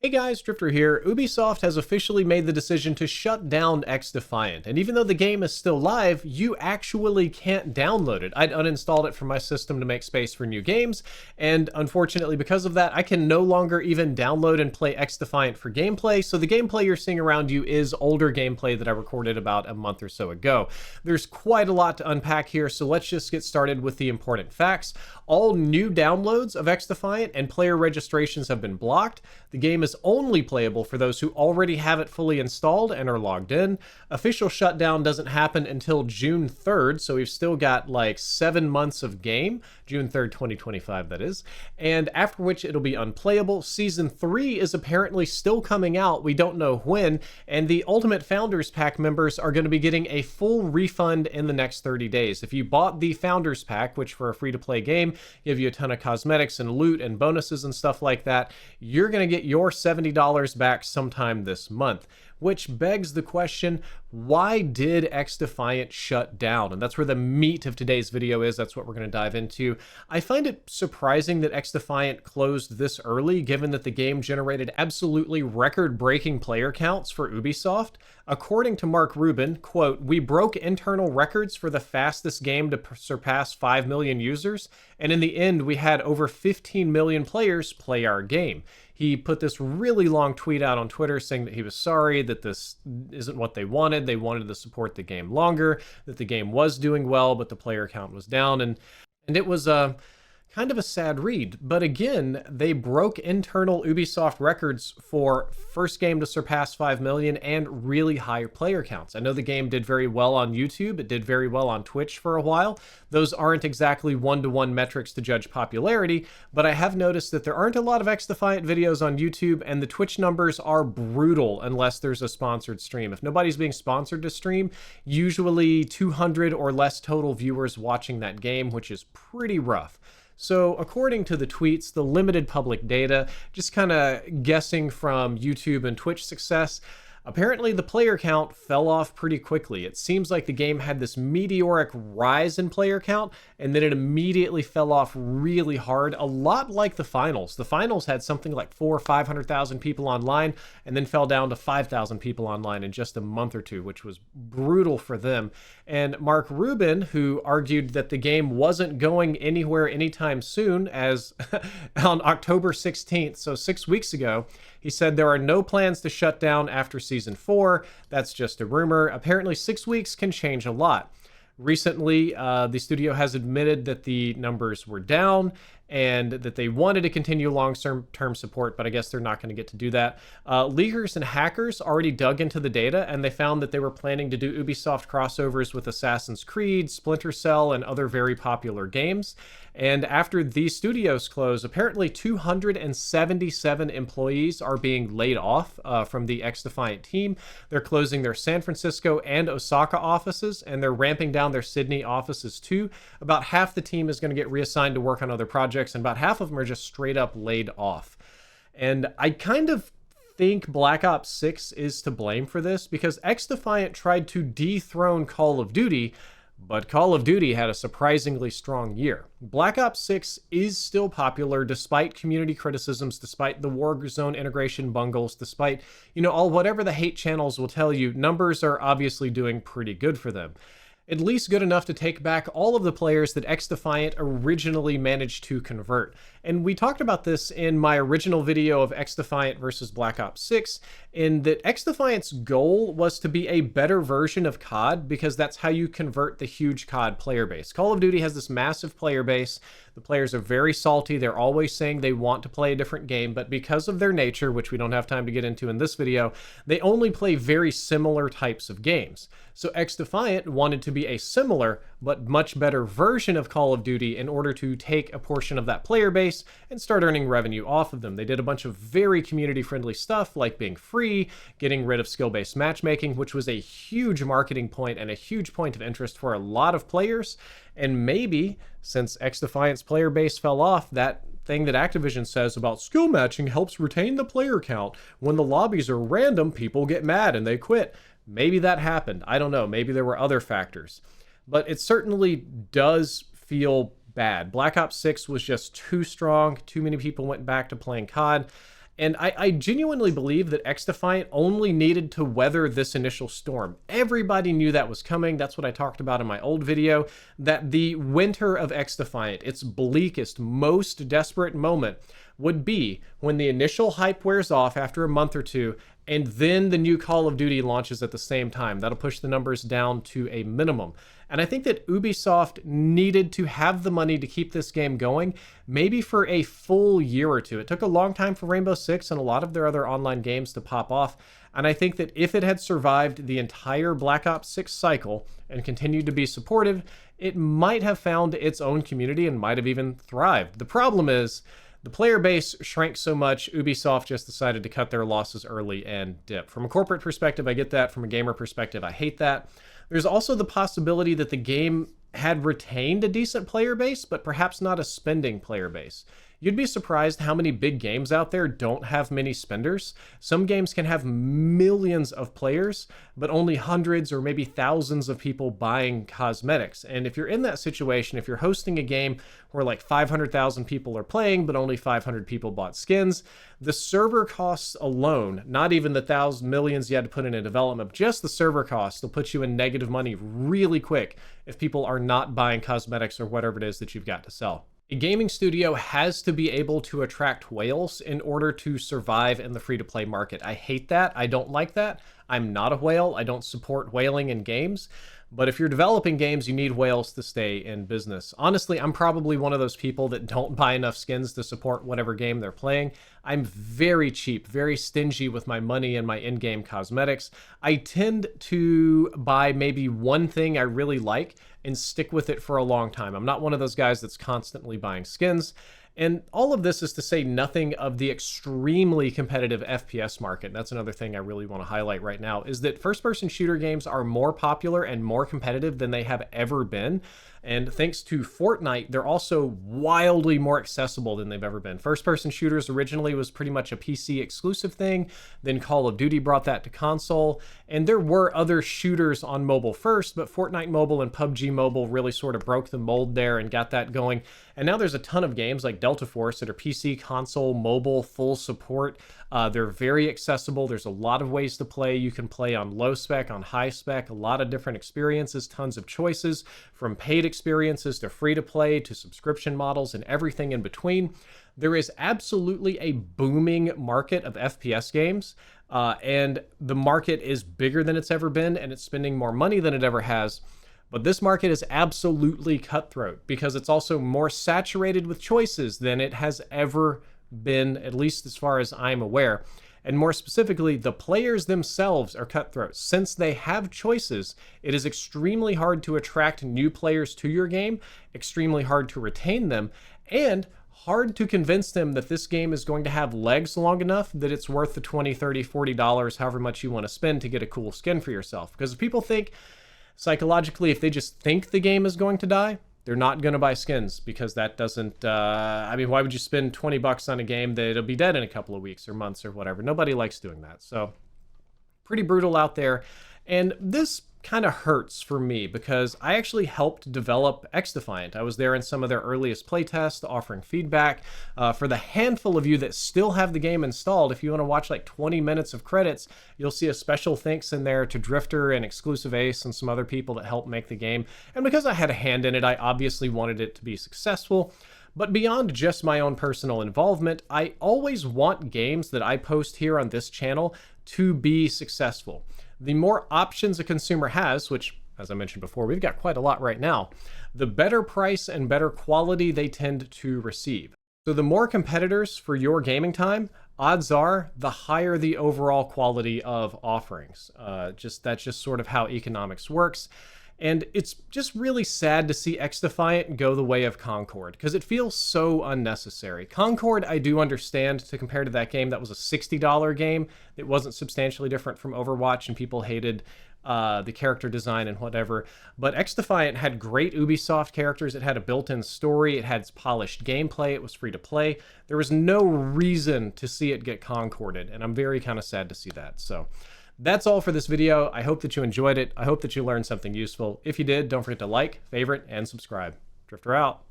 Hey guys, Drifter here. Ubisoft has officially made the decision to shut down XDefiant, and even though the game is still live, you actually can't download it. I'd uninstalled it from my system to make space for new games, and unfortunately because of that, I can no longer even download and play XDefiant for gameplay, so the gameplay you're seeing around you is older gameplay that I recorded about a month or so ago. There's quite a lot to unpack here, so let's just get started with the important facts. All new downloads of XDefiant and player registrations have been blocked. The game is only playable for those who already have it fully installed and are logged in. Official shutdown doesn't happen until June 3rd, so we've still got like 7 months of game. June 3rd, 2025, that is. And after which it'll be unplayable. Season 3 is apparently still coming out. We don't know when. And the Ultimate Founders Pack members are going to be getting a full refund in the next 30 days. If you bought the Founders Pack, which for a free-to-play game, give you a ton of cosmetics and loot and bonuses and stuff like that, you're going to get your $70 back sometime this month. Which begs the question, why did XDefiant shut down? And that's where the meat of today's video is. That's what we're going to dive into. I find it surprising that XDefiant closed this early, given that the game generated absolutely record-breaking player counts for Ubisoft. According to Mark Rubin, quote, "We broke internal records for the fastest game to surpass 5 million users, and in the end, we had over 15 million players play our game." He put this really long tweet out on Twitter saying that he was sorry, that this isn't what they wanted. They wanted to support the game longer, that the game was doing well, but the player count was down. And it was kind of a sad read. But again, they broke internal Ubisoft records for first game to surpass 5 million and really high player counts. I know the game did very well on YouTube. It did very well on Twitch for a while. Those aren't exactly one-to-one metrics to judge popularity, but I have noticed that there aren't a lot of XDefiant videos on YouTube, and the Twitch numbers are brutal unless there's a sponsored stream. If nobody's being sponsored to stream, usually 200 or less total viewers watching that game, which is pretty rough. So according to the tweets, the limited public data, just kind of guessing from YouTube and Twitch success, apparently the player count fell off pretty quickly. It seems like the game had this meteoric rise in player count, and then it immediately fell off really hard, a lot like the finals. The finals had something like 400,000 or 500,000 people online, and then fell down to 5,000 people online in just a month or two, which was brutal for them. And Mark Rubin, who argued that the game wasn't going anywhere anytime soon, as on October 16th, so 6 weeks ago, he said there are no plans to shut down after Season 4. That's just a rumor. Apparently 6 weeks can change a lot. Recently, the studio has admitted that the numbers were down and that they wanted to continue long-term support, but I guess they're not going to get to do that. Leakers and hackers already dug into the data, and they found that they were planning to do Ubisoft crossovers with Assassin's Creed, Splinter Cell, and other very popular games. And after these studios close, apparently 277 employees are being laid off from the XDefiant team. They're closing their San Francisco and Osaka offices, and they're ramping down their Sydney offices too. About half the team is going to get reassigned to work on other projects, and about half of them are just straight up laid off. And I kind of think Black Ops 6 is to blame for this, because XDefiant tried to dethrone Call of Duty, but Call of Duty had a surprisingly strong year. Black Ops 6 is still popular despite community criticisms, despite the Warzone integration bungles, despite, whatever the hate channels will tell you, numbers are obviously doing pretty good for them. At least good enough to take back all of the players that XDefiant originally managed to convert. And we talked about this in my original video of XDefiant versus Black Ops 6, in that XDefiant's goal was to be a better version of COD, because that's how you convert the huge COD player base. Call of Duty has this massive player base. The players are very salty. They're always saying they want to play a different game, but because of their nature, which we don't have time to get into in this video, they only play very similar types of games. So XDefiant wanted to be a similar but much better version of Call of Duty in order to take a portion of that player base and start earning revenue off of them. They did a bunch of very community-friendly stuff, like being free, getting rid of skill-based matchmaking, which was a huge marketing point and a huge point of interest for a lot of players. And maybe, since XDefiant's player base fell off, that thing that Activision says about skill matching helps retain the player count. When the lobbies are random, people get mad and they quit. Maybe that happened. I don't know. Maybe there were other factors. But it certainly does feel bad. Black Ops 6 was just too strong. Too many people went back to playing COD. And I genuinely believe that XDefiant only needed to weather this initial storm. Everybody knew that was coming. That's what I talked about in my old video, that the winter of XDefiant, its bleakest, most desperate moment, would be when the initial hype wears off after a month or two, and then the new Call of Duty launches at the same time. That'll push the numbers down to a minimum. And I think that Ubisoft needed to have the money to keep this game going, maybe for a full year or two. It took a long time for Rainbow Six and a lot of their other online games to pop off. And I think that if it had survived the entire Black Ops 6 cycle and continued to be supportive, it might have found its own community and might have even thrived. The problem is, the player base shrank so much, Ubisoft just decided to cut their losses early and dip. From a corporate perspective, I get that. From a gamer perspective, I hate that. There's also the possibility that the game had retained a decent player base, but perhaps not a spending player base. You'd be surprised how many big games out there don't have many spenders. Some games can have millions of players, but only hundreds or maybe thousands of people buying cosmetics. And if you're in that situation, if you're hosting a game where like 500,000 people are playing, but only 500 people bought skins, the server costs alone, not even the millions you had to put in a development, just the server costs will put you in negative money really quick if people are not buying cosmetics or whatever it is that you've got to sell. A gaming studio has to be able to attract whales in order to survive in the free-to-play market. I hate that. I don't like that. I'm not a whale. I don't support whaling in games. But if you're developing games, you need whales to stay in business. Honestly, I'm probably one of those people that don't buy enough skins to support whatever game they're playing. I'm very cheap, very stingy with my money and my in-game cosmetics. I tend to buy maybe one thing I really like and stick with it for a long time. I'm not one of those guys that's constantly buying skins. And all of this is to say nothing of the extremely competitive FPS market. That's another thing I really want to highlight right now, is that first-person shooter games are more popular and more competitive than they have ever been. And thanks to Fortnite, they're also wildly more accessible than they've ever been. First-person shooters originally was pretty much a PC exclusive thing. Then Call of Duty brought that to console. And there were other shooters on mobile first, but Fortnite Mobile and PUBG Mobile really sort of broke the mold there and got that going. And now there's a ton of games like Delta Force that are PC, console, mobile, full support. They're very accessible. There's a lot of ways to play. You can play on low spec, on high spec, a lot of different experiences, tons of choices, from paid experiences to free to play to subscription models and everything in between. There is absolutely a booming market of FPS games, and the market is bigger than it's ever been, and it's spending more money than it ever has. But this market is absolutely cutthroat because it's also more saturated with choices than it has ever been, at least as far as I'm aware. And more specifically, the players themselves are cutthroat. Since they have choices, it is extremely hard to attract new players to your game, extremely hard to retain them, and hard to convince them that this game is going to have legs long enough that it's worth the $20, $30, $40, however much you want to spend to get a cool skin for yourself. Because if people think, psychologically, if they just think the game is going to die, they're not going to buy skins, because that doesn't, I mean, why would you spend 20 bucks on a game that it'll be dead in a couple of weeks or months or whatever? Nobody likes doing that. So pretty brutal out there. And this kind of hurts for me because I actually helped develop XDefiant. I was there in some of their earliest playtests, offering feedback. For the handful of you that still have the game installed, if you want to watch like 20 minutes of credits, you'll see a special thanks in there to Drifter and Exclusive Ace and some other people that helped make the game. And because I had a hand in it, I obviously wanted it to be successful. But beyond just my own personal involvement, I always want games that I post here on this channel to be successful. The more options a consumer has, which, as I mentioned before, we've got quite a lot right now, the better price and better quality they tend to receive. So the more competitors for your gaming time, odds are the higher the overall quality of offerings. That's just sort of how economics works. And it's just really sad to see XDefiant go the way of Concord, because it feels so unnecessary. Concord, I do understand, to compare to that game, that was a $60 game. It wasn't substantially different from Overwatch, and people hated the character design and whatever. But XDefiant had great Ubisoft characters. It had a built-in story. It had polished gameplay. It was free to play. There was no reason to see it get Concorded, and I'm very kind of sad to see that. So that's all for this video. I hope that you enjoyed it. I hope that you learned something useful. If you did, don't forget to like, favorite, and subscribe. Drifter out.